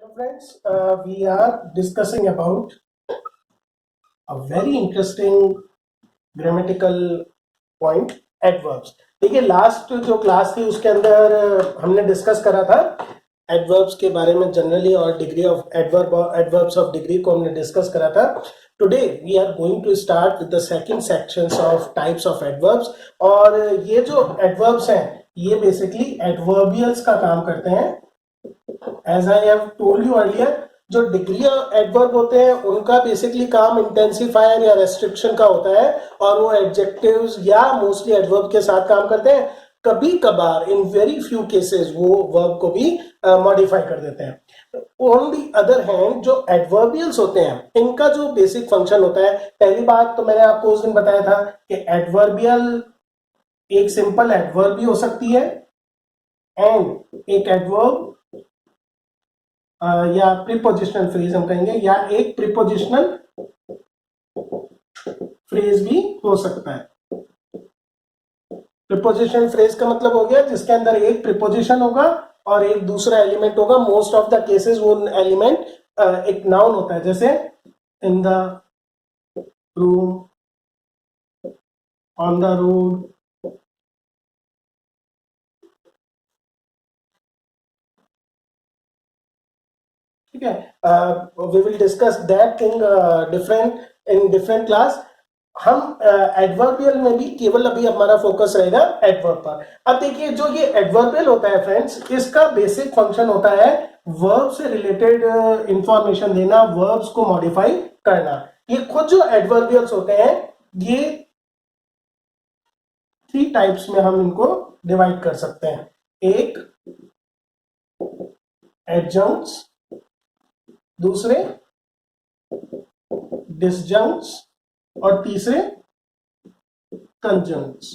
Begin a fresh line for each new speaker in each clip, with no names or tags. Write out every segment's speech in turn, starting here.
Hello friends, we are discussing about a very interesting grammatical point, adverbs. देखिए last जो class थी उसके अंदर हमने डिस्कस करा था एडवर्ब्स के बारे में जनरली और degree of adverbs of degree को हमने डिस्कस करा था. Today we are going to start with the second sections of types of adverbs. और ये जो एडवर्ब्स हैं ये बेसिकली एडवर्बियल्स का काम करते हैं. As I have told you earlier, जो डिग्री एडवर्ब होते हैं उनका बेसिकली काम इंटेंसिफायर या रेस्ट्रिक्शन का होता है और वो एडजेक्टिव्स या मोस्टली एडवर्ब के साथ काम करते हैं. कभी कभार इन वेरी फ्यू केसेस वो वर्ब को भी मॉडिफाई कर देते हैं. ऑन दी अदर हैंड जो एडवर्बियल्स होते हैं इनका जो बेसिक फंक्शन होता है, पहली बात तो मैंने आपको उस दिन बताया था कि एडवर्बियल एक सिंपल एडवर्ब भी हो सकती है एंड एक एडवर्ब या प्रीपोजिशनल फ्रेज हम कहेंगे, या एक प्रीपोजिशनल फ्रेज भी हो सकता है. प्रीपोजिशनल फ्रेज का मतलब हो गया जिसके अंदर एक प्रीपोजिशन होगा और एक दूसरा एलिमेंट होगा. मोस्ट ऑफ द केसेस वो एलिमेंट एक नाउन होता है, जैसे in the room, on the road. ठीक है, we will discuss that thing in different class. हम एडवर्बियल में भी केवल अभी हमारा फोकस रहेगा एडवर्ब पर. अब देखिए जो ये एडवर्बियल होता है फ्रेंड्स, इसका बेसिक फंक्शन होता है वर्ब से रिलेटेड इंफॉर्मेशन देना, वर्ब्स को मॉडिफाई करना. ये खुद जो एडवर्बियल्स होते हैं ये 3 टाइप्स में हम इनको डिवाइड कर सकते हैं. एक एडजंक्ट्स, दूसरे डिसजंक्ट्स और तीसरे कंजंक्ट्स.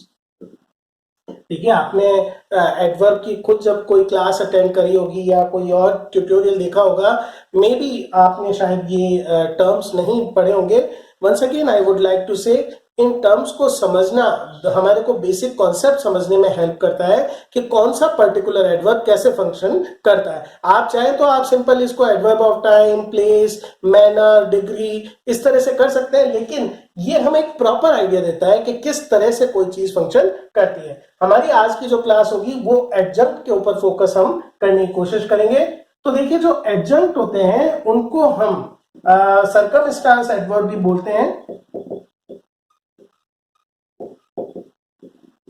देखिए आपने एडवर्ब की खुद जब कोई क्लास अटेंड करी होगी या कोई और ट्यूटोरियल देखा होगा, मे बी आपने शायद ये टर्म्स नहीं पढ़े होंगे. Once again I would like to say in terms को समझना हमारे को बेसिक कॉन्सेप्ट समझने में हेल्प करता है कि कौन सा पर्टिकुलर एडवर्ब कैसे फंक्शन करता है. आप चाहे तो आप सिंपल इसको adverb of time, place, manner, degree इस तरह से कर सकते हैं, लेकिन ये हमें एक प्रॉपर आइडिया देता है कि किस तरह से कोई चीज फंक्शन करती है. हमारी आज की जो क्लास होगी वो एडजंक्ट के ऊपर फोकस हम करने की कोशिश करेंगे. तो देखिए जो एडजंक्ट होते हैं उनको हम सर्कमस्टांस एडवर्ब भी बोलते हैं.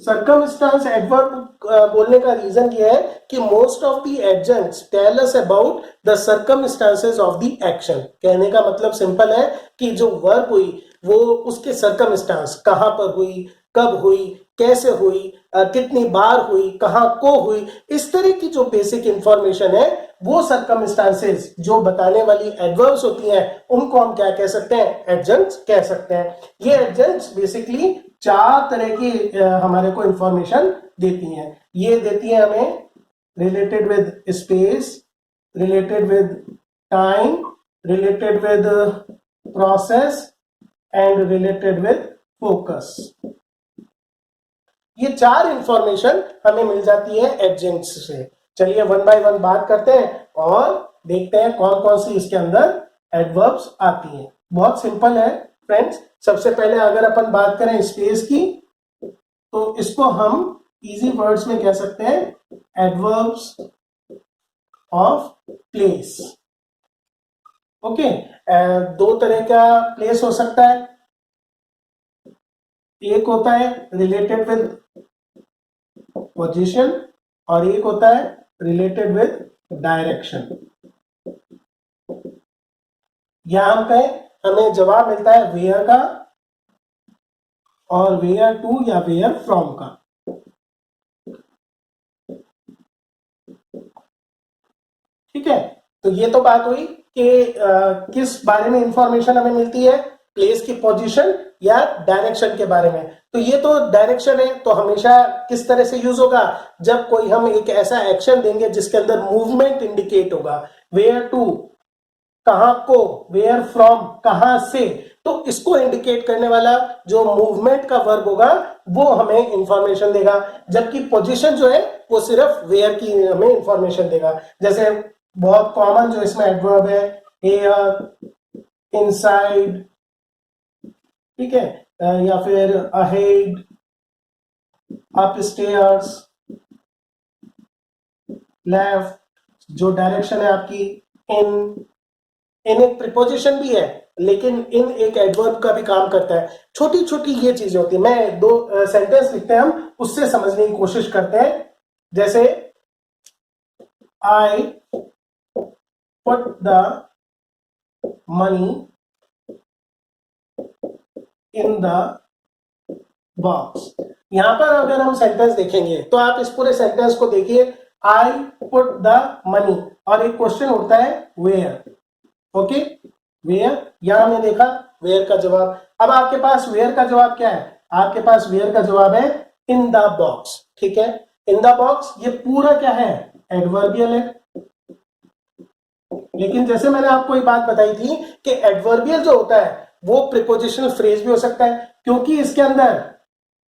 सर्कमस्टांस एडवर्ब बोलने का रीजन ये है कि most of the adjuncts tell us about the circumstances of the action. कहने का मतलब सिंपल है कि जो वर्ब हुई वो उसके सर्कमस्टांस, कहां पर हुई, कब हुई, कैसे हुई, कितनी बार हुई, कहां को हुई, इस तरह की जो बेसिक इंफॉर्मेशन है वो सर्कमस्टांसेस जो बताने वाली एडवर्ब्स होती हैं उनको हम क्या कह सकते हैं, एडजंक्ट्स कह सकते हैं. ये एडजंक्ट्स बेसिकली 4 तरह की हमारे को इंफॉर्मेशन देती हैं. ये देती है हमें related with space, related with time, related with process and related with focus. ये 4 इंफॉर्मेशन हमें मिल जाती है एडजंक्ट्स से. चलिए वन बाय वन बात करते हैं और देखते हैं कौन कौन सी इसके अंदर एडवर्ब्स आती हैं. बहुत सिंपल है फ्रेंड्स. सबसे पहले अगर अपन बात करें स्पेस की तो इसको हम इजी वर्ड्स में कह सकते हैं एडवर्ब्स ऑफ प्लेस. ओके, 2 तरह का प्लेस हो सकता है. एक होता है रिलेटेड विद पोजीशन और एक होता है रिलेटेड विद डायरेक्शन. या हम कहें हमें जवाब मिलता है वेयर का और वेयर टू या वेयर फ्रॉम का. ठीक है, तो ये तो बात हुई कि किस बारे में इंफॉर्मेशन हमें मिलती है, प्लेस की पोजीशन या डायरेक्शन के बारे में. तो ये तो डायरेक्शन है, तो हमेशा किस तरह से यूज होगा, जब कोई हम एक ऐसा एक्शन देंगे जिसके अंदर मूवमेंट इंडिकेट होगा. वेयर टू कहां को, वेयर फ्रॉम कहां से, तो इसको इंडिकेट करने वाला जो मूवमेंट का वर्ब होगा वो हमें इंफॉर्मेशन देगा. जबकि पोजीशन जो है वो सिर्फ वेयर की हमें इंफॉर्मेशन देगा. जैसे बहुत कॉमन जो इसमें एडवर्ब है, एयर, इनसाइड, ठीक है, या फिर अहेड, अपस्टेयर्स, लेफ्ट, जो डायरेक्शन है आपकी, इन। इन एक प्रिपोजिशन भी है, लेकिन इन एक एडवर्ब का भी काम करता है। छोटी छोटी ये चीजें होती है। मैं दो सेंटेंस लिखते हैं, हम उससे समझने की कोशिश करते हैं। जैसे I put the money in the box. यहां पर अगर हम सेंटेंस देखेंगे तो आप इस पूरे सेंटेंस को देखिए, आई पुट द मनी, और एक क्वेश्चन उठता है वेयर। ओके, वेयर, यहां हमने देखा वेयर का जवाब। अब आपके पास वेयर का जवाब क्या है? आपके पास वेयर का जवाब है इन द बॉक्स। ठीक है, इन द बॉक्स, ये पूरा क्या है? एडवर्बियल है। लेकिन जैसे मैंने आपको एक बात बताई थी कि एडवर्बियल जो होता है वो प्रिपोजिशनल फ्रेज भी हो सकता है, क्योंकि इसके अंदर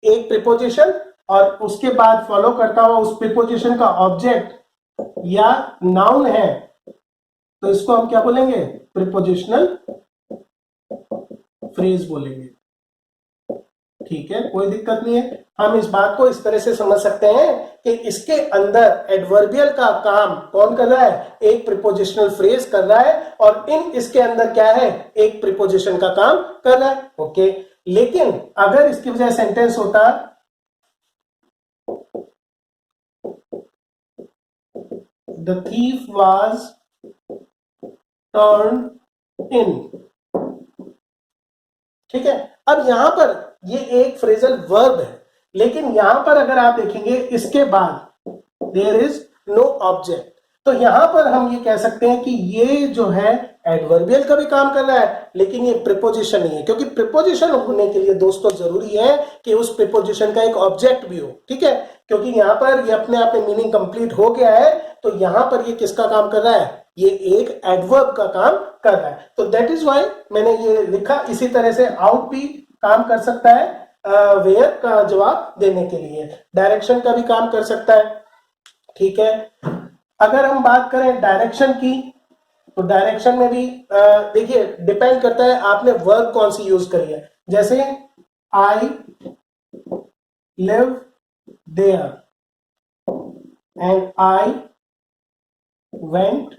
एक प्रिपोजिशन और उसके बाद फॉलो करता हुआ उस प्रिपोजिशन का ऑब्जेक्ट या नाउन है, तो इसको हम क्या बोलेंगे? प्रिपोजिशनल फ्रेज बोलेंगे। ठीक है, कोई दिक्कत नहीं है। हम इस बात को इस तरह से समझ सकते हैं कि इसके अंदर एडवर्बियल का काम कौन कर रहा है? एक प्रिपोजिशनल फ्रेज कर रहा है, और इन इसके अंदर क्या है? एक प्रिपोजिशन का काम कर रहा है। ओके, लेकिन अगर इसकी बजाय सेंटेंस होता the thief was turn in, ठीक है। अब यहां पर ये एक फ्रेजल वर्ब है, लेकिन यहां पर अगर आप देखेंगे इसके बाद देयर इज नो ऑब्जेक्ट, तो यहां पर हम ये कह सकते हैं कि ये जो है एडवर्बियल का भी काम कर रहा है, लेकिन ये प्रिपोजिशन नहीं है। क्योंकि प्रिपोजिशन होने के लिए दोस्तों जरूरी है कि उस प्रिपोजिशन का एक ऑब्जेक्ट भी हो। ठीक है, क्योंकि यहां पर ये अपने आप में मीनिंग कंप्लीट हो गया है, तो यहां पर ये किसका काम कर रहा है? ये एक एडवर्ब का काम कर रहा है। तो दैट इज व्हाई मैंने ये लिखा। इसी तरह से आउट भी काम कर सकता है वेयर का जवाब देने के लिए, डायरेक्शन का भी काम कर सकता है। ठीक है, अगर हम बात करें डायरेक्शन की, तो डायरेक्शन में भी देखिए डिपेंड करता है आपने वर्ब कौन सी यूज करी है। जैसे I live there and I went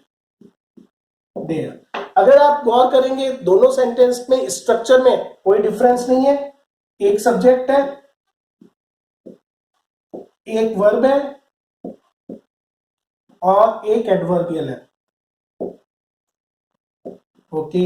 there. अगर आप गौर करेंगे दोनों सेंटेंस में स्ट्रक्चर में कोई डिफरेंस नहीं है। एक सब्जेक्ट है, एक वर्ब है, और एक एडवर्बियल है। ओके,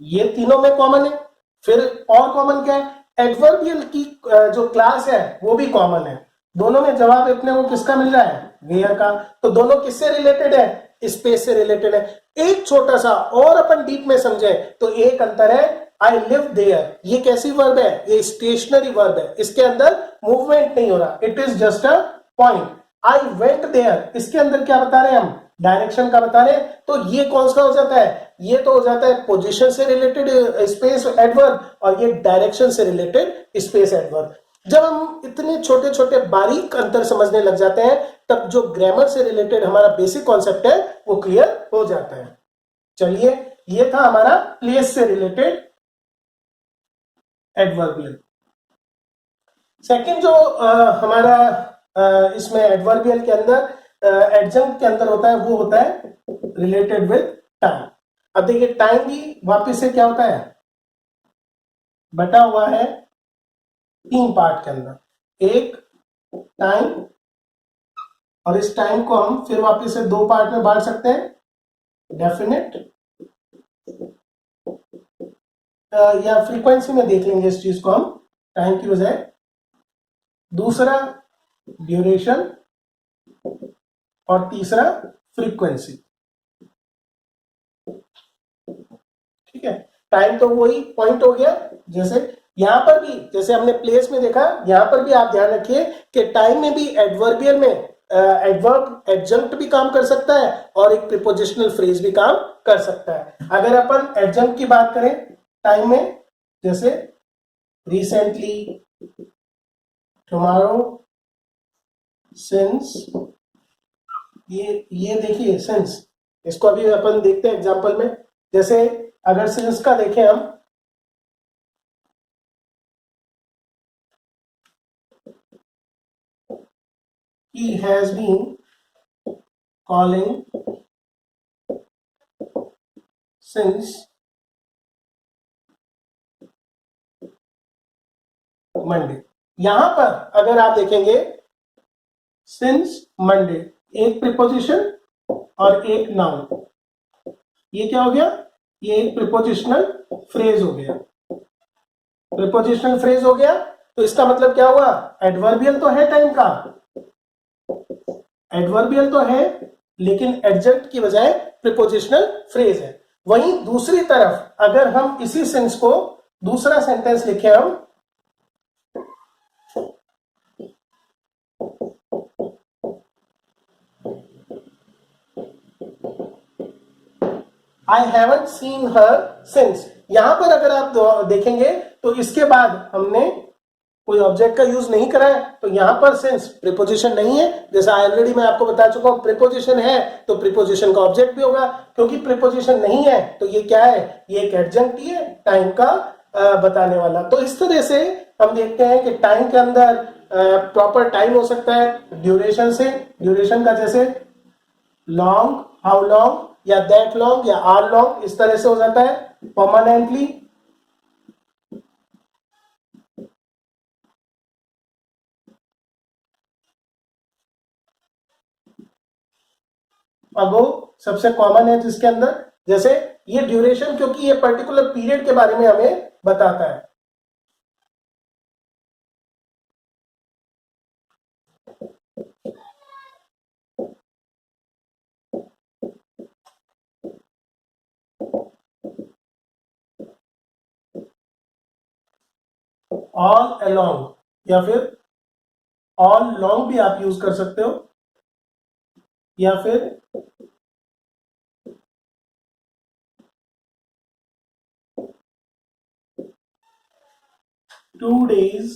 ये तीनों में कॉमन है। फिर और कॉमन क्या है? एडवर्बियल की जो क्लास है वो भी कॉमन है। दोनों में जवाब अपने को किसका मिल रहा है? वेयर का। तो दोनों किससे रिलेटेड है? स्पेस से रिलेटेड है। एक छोटा सा और अपन डीप में समझे तो एक अंतर है, आई लिव देयर, ये कैसी वर्ब है? ये स्टेशनरी वर्ब है, इसके अंदर मूवमेंट नहीं हो रहा, it is just a point. I went there, इसके अंदर क्या बता रहे हैं हम? डायरेक्शन का बता रहे हैं। तो ये कौन सा हो जाता है? ये तो हो जाता है पोजीशन से रिलेटेड स्पेस एडवर्ब, और ये डायरेक्शन से रिलेटेड स्पेस एडवर्ब। जब हम इतने छोटे छोटे बारीक अंतर समझने लग जाते हैं, तब जो ग्रामर से रिलेटेड हमारा बेसिक कॉन्सेप्ट है वो क्लियर हो जाता है। चलिए, ये था हमारा प्लेस से रिलेटेड एडवर्बियल। सेकंड जो हमारा इसमें एडवर्बियल के अंदर एडजंक्ट के अंदर होता है, वो होता है रिलेटेड विद टाइम। अब देखिए, टाइम भी वापस से क्या होता है? बटा हुआ है तीन पार्ट के अंदर। एक टाइम, और इस टाइम को हम फिर वापस से दो पार्ट में बांट सकते हैं, डेफिनेट या फ्रीक्वेंसी में देख लेंगे इस चीज को हम टाइम की बजाय। दूसरा ड्यूरेशन, और तीसरा फ्रीक्वेंसी। ठीक है, टाइम तो वही पॉइंट हो गया। जैसे यहां पर भी, जैसे हमने प्लेस में देखा, यहां पर भी आप ध्यान रखिए कि टाइम में भी एडवर्बियल में एडवर्ब एडजंक्ट भी काम कर सकता है, और एक प्रीपोजिशनल फ्रेज भी काम कर सकता है। अगर अपन एडजंक्ट की बात करें टाइम में, जैसे रिसेंटली, टुमारो, सिंस, ये देखिए सिंस, इसको अभी अपन देखते हैं एग्जांपल में। जैसे अगर सिंस का देखें हम, he has been calling since Monday. यहां पर अगर आप देखेंगे सिंस मंडे, एक प्रीपोजिशन और एक नाउन, ये क्या हो गया, ये एक प्रीपोजिशनल फ्रेज हो गया। प्रीपोजिशनल फ्रेज हो गया तो इसका मतलब क्या हुआ, एडवर्बियल तो है टाइम का, एडवर्बियल तो है लेकिन एडजेक्ट की बजाय प्रीपोजिशनल फ्रेज है। वहीं दूसरी तरफ अगर हम इसी सेंस को दूसरा सेंटेंस लिखे हम, I haven't seen her since, यहां पर अगर आप देखेंगे तो इसके बाद हमने कोई ऑब्जेक्ट का यूज नहीं करा है, तो यहां पर सिंस प्रीपोजिशन नहीं है। जैसा ऑलरेडी मैं आपको बता चुका हूं, प्रीपोजिशन है तो प्रीपोजिशन का ऑब्जेक्ट भी होगा, क्योंकि प्रीपोजिशन नहीं है तो ये क्या है, ये एक एडजंक्ट ही है टाइम का बताने वाला। तो इस तरह से हम देखते हैं कि टाइम के अंदर प्रॉपर टाइम हो सकता है ड्यूरेशन से, ड्यूरेशन का जैसे लॉन्ग, हाउ लॉन्ग, या दैट लॉन्ग, या आर लॉन्ग, इस तरह से हो जाता है। परमानेंटली, अगो सबसे कॉमन है जिसके अंदर, जैसे ये ड्यूरेशन क्योंकि ये पर्टिकुलर पीरियड के बारे में हमें बताता है। ऑल अलोंग या फिर ऑल लॉन्ग भी आप यूज कर सकते हो, या फिर 2 days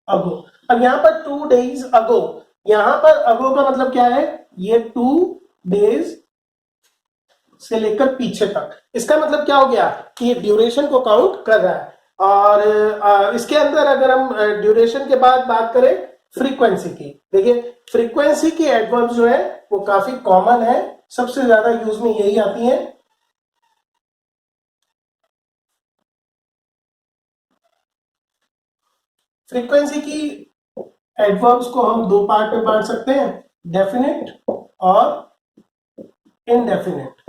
अगो। अब यहां पर 2 days अगो, यहां पर अगो का मतलब क्या है, ये 2 days से लेकर पीछे तक, इसका मतलब क्या हो गया कि ये ड्यूरेशन को काउंट कर रहा है। और इसके अंदर अगर हम ड्यूरेशन के बाद बात करें फ्रीक्वेंसी की, देखिए फ्रीक्वेंसी की एडवर्ब जो है वो काफी कॉमन है, सबसे ज्यादा यूज में यही आती है। फ्रीक्वेंसी की एडवर्ब्स को हम दो पार्ट में बांट सकते हैं, डेफिनेट और इनडेफिनेट।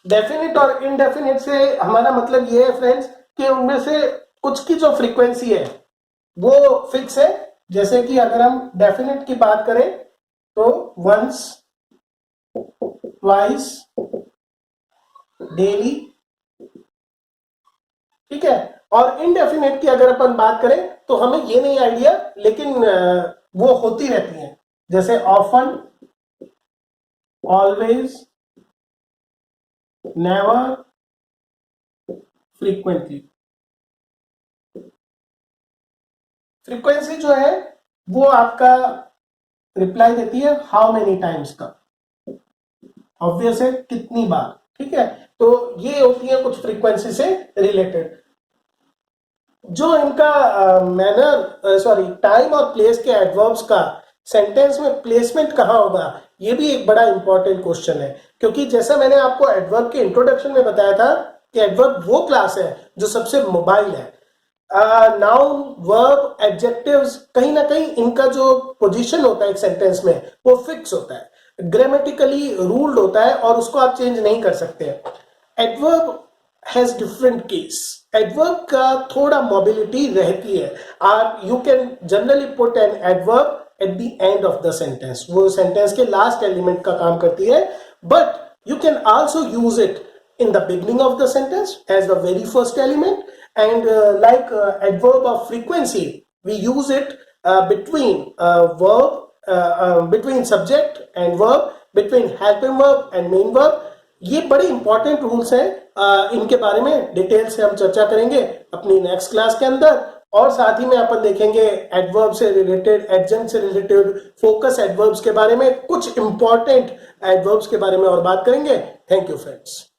डेफिनेट और इनडेफिनेट से हमारा मतलब ये है फ्रेंड्स कि उनमें से कुछ की जो फ्रीक्वेंसी है वो फिक्स है। जैसे कि अगर हम डेफिनेट की बात करें तो वंस, ट्वाइस, डेली, ठीक है। और इनडेफिनेट की अगर अपन बात करें तो हमें ये नहीं आइडिया, लेकिन वो होती रहती है, जैसे often, always, never, frequently. Frequency जो है वो आपका रिप्लाई देती है हाउ मेनी टाइम्स का, ऑब्वियस है कितनी बार, ठीक है। तो ये होती है कुछ फ्रीक्वेंसी से रिलेटेड। जो इनका मैनर सॉरी टाइम और प्लेस के एडवर्ब्स का सेंटेंस में प्लेसमेंट कहां होगा, ये भी एक बड़ा इंपॉर्टेंट क्वेश्चन है। क्योंकि जैसा मैंने आपको एडवर्ब के इंट्रोडक्शन में बताया था कि एडवर्ब वो क्लास है जो सबसे मोबाइल है। नाउन, वर्ब, एडजेक्टिव्स, कहीं ना कहीं इनका जो पोजीशन होता है एक सेंटेंस में वो फिक्स होता है, ग्रामेटिकली रूल्ड होता है और उसको आप चेंज नहीं कर सकते। Adverb has different case, adverb का थोड़ा मोबिलिटी रहती है। आप you can generally put an adverb at the end of the sentence, वो सेंटेंस के लास्ट एलिमेंट का काम करती है, but you can also use it in the beginning of the sentence as the very first element, and like adverb of frequency we use it between verb, between subject and verb, between helping verb and main verb। ये बड़े important rules हैं, इनके बारे में detail से हम चर्चा करेंगे अपनी नेक्स्ट क्लास के अंदर। और साथ ही में अपन देखेंगे एडवर्ब से रिलेटेड, एडजेंट से रिलेटेड, फोकस एडवर्ब्स के बारे में, कुछ इंपॉर्टेंट एडवर्ब्स के बारे में और बात करेंगे। Thank you friends.